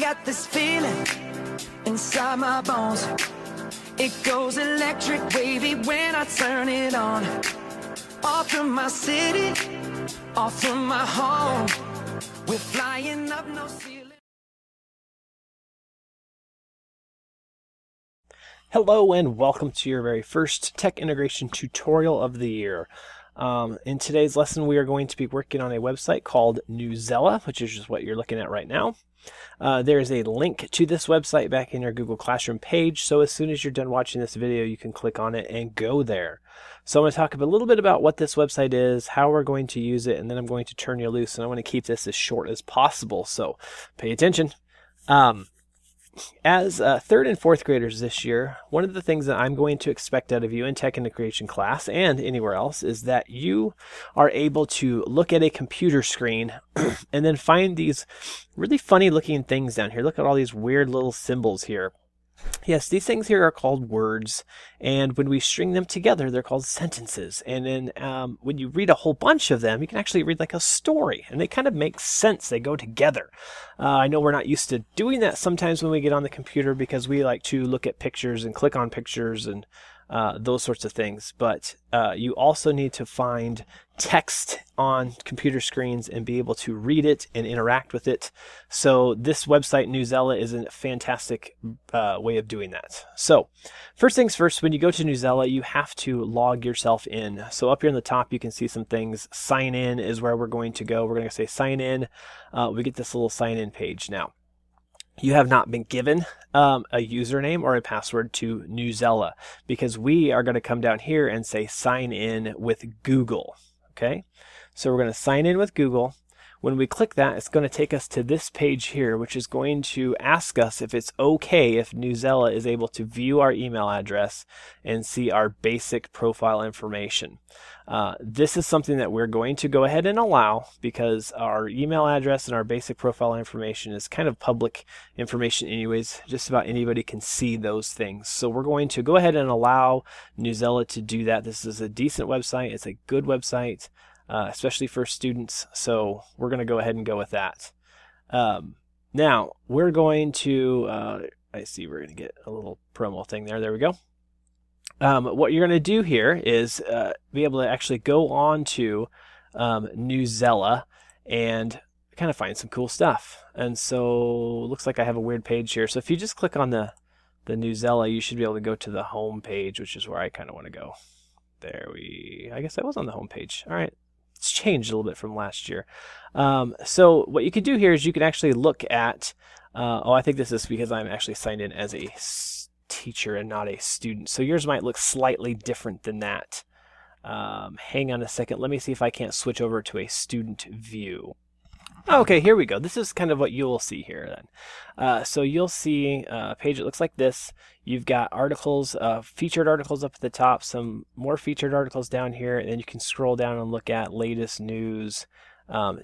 got this feeling inside my bones. It goes electric wavy when I turn it on. Off from my city, off from my home. We're flying up no ceiling. Hello and welcome to your very first tech integration tutorial of the year. In today's lesson we are going to be working on a website called Newsela, which is just what you're looking at right now. There is a link to this website back in your Google Classroom page, so as soon as you're done watching this video you can click on it and go there. So I'm going to talk a little bit about what this website is, how we're going to use it, and then I'm going to turn you loose, and I want to keep this as short as possible, so pay attention. As third and fourth graders this year, one of the things that I'm going to expect out of you in tech integration class and anywhere else is that you are able to look at a computer screen and then find these really funny looking things down here. Look at all these weird little symbols here. Yes, these things here are called words, and when we string them together, they're called sentences. And then when you read a whole bunch of them, you can actually read like a story, and they kind of make sense. They go together. I know we're not used to doing that sometimes when we get on the computer because we like to look at pictures and click on pictures and those sorts of things. But you also need to find text on computer screens and be able to read it and interact with it. So this website, Newsela, is a fantastic way of doing that. So first things first, when you go to Newsela, you have to log yourself in. So up here in the top, you can see some things. Sign in is where we're going to go. We're going to say sign in. We get this little sign in page now. You have not been given a username or a password to Newsela because we are going to come down here and say sign in with Google. Okay, so we're going to sign in with Google. When we click that, it's going to take us to this page here, which is going to ask us if it's okay if Newsela is able to view our email address and see our basic profile information. This is something that we're going to go ahead and allow because our email address and our basic profile information is kind of public information anyways. Just about anybody can see those things. So we're going to go ahead and allow Newsela to do that. This is a decent website. It's a good website. Especially for students, so we're going to go ahead and go with that. Now, we're going to, I see we're going to get a little promo thing there. There we go. What you're going to do here is be able to actually go on to Newsela and kind of find some cool stuff. And so, looks like I have a weird page here. So if you just click on the Newsela, you should be able to go to the home page, which is where I kind of want to go. I guess I was on the home page. All right. It's changed a little bit from last year. So what you can do here is you can actually look at, I think this is because I'm actually signed in as a teacher and not a student. So yours might look slightly different than that. Hang on a second. Let me see if I can't switch over to a student view. Okay, here we go. This is kind of what you'll see here then. So you'll see a page that looks like this. You've got articles, featured articles up at the top, some more featured articles down here, and then you can scroll down and look at latest news,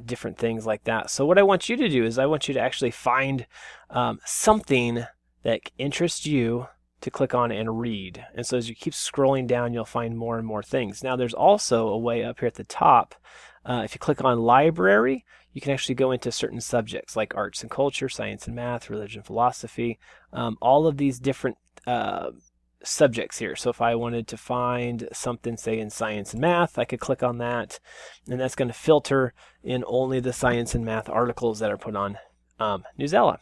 different things like that. So what I want you to do is I want you to actually find something that interests you to click on and read. And so as you keep scrolling down, you'll find more and more things. Now there's also a way up here at the top. If you click on library, you can actually go into certain subjects like arts and culture, science and math, religion, philosophy, all of these different subjects here. So if I wanted to find something, say in science and math, I could click on that, and that's going to filter in only the science and math articles that are put on Newsela.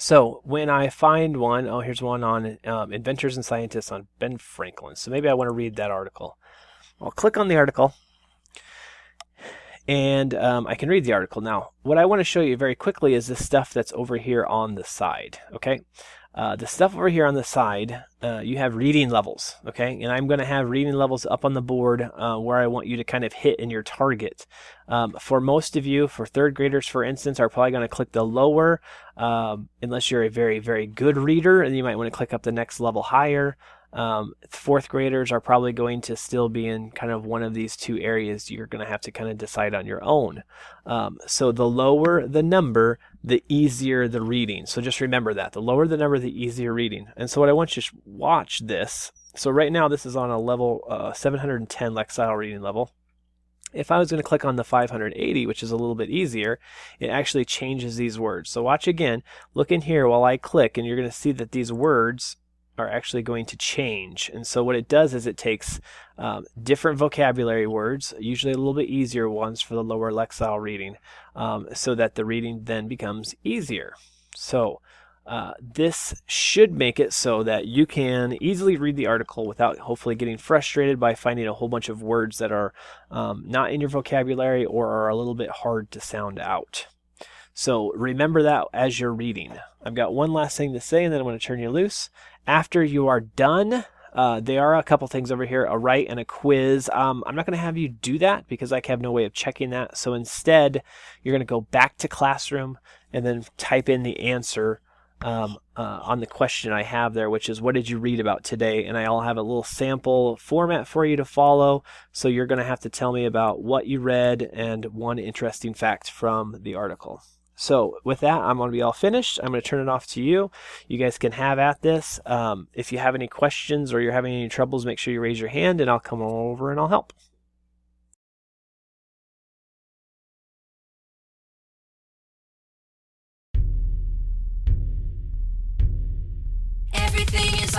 So when I find one, here's one on inventors and scientists on Ben Franklin. So maybe I want to read that article. I'll click on the article. And I can read the article. Now, what I want to show you very quickly is the stuff that's over here on the side, okay? The stuff over here on the side, you have reading levels, okay? And I'm going to have reading levels up on the board where I want you to kind of hit in your target. For most of you, for third graders, for instance, are probably going to click the lower, unless you're a very, very good reader, and you might want to click up the next level higher. Fourth graders are probably going to still be in kind of one of these two areas. You're going to have to kind of decide on your own. So the lower the number, the easier the reading. So just remember that. The lower the number, the easier reading. And so what I want you to watch this. So right now this is on a level 710 lexile reading level. If I was going to click on the 580, which is a little bit easier, it actually changes these words. So watch again, look in here while I click, and you're going to see that these words are actually going to change. And so what it does is it takes different vocabulary words, usually a little bit easier ones for the lower Lexile reading, so that the reading then becomes easier. So this should make it so that you can easily read the article without hopefully getting frustrated by finding a whole bunch of words that are not in your vocabulary or are a little bit hard to sound out. So remember that as you're reading. I've got one last thing to say, and then I'm going to turn you loose. After you are done, there are a couple things over here, a write and a quiz. I'm not going to have you do that because I have no way of checking that. So instead, you're going to go back to Classroom and then type in the answer on the question I have there, which is, what did you read about today? And I'll have a little sample format for you to follow. So you're going to have to tell me about what you read and one interesting fact from the article. So with that, I'm going to be all finished. I'm going to turn it off to you. You guys can have at this. If you have any questions or you're having any troubles, make sure you raise your hand and I'll come over and I'll help. Everything is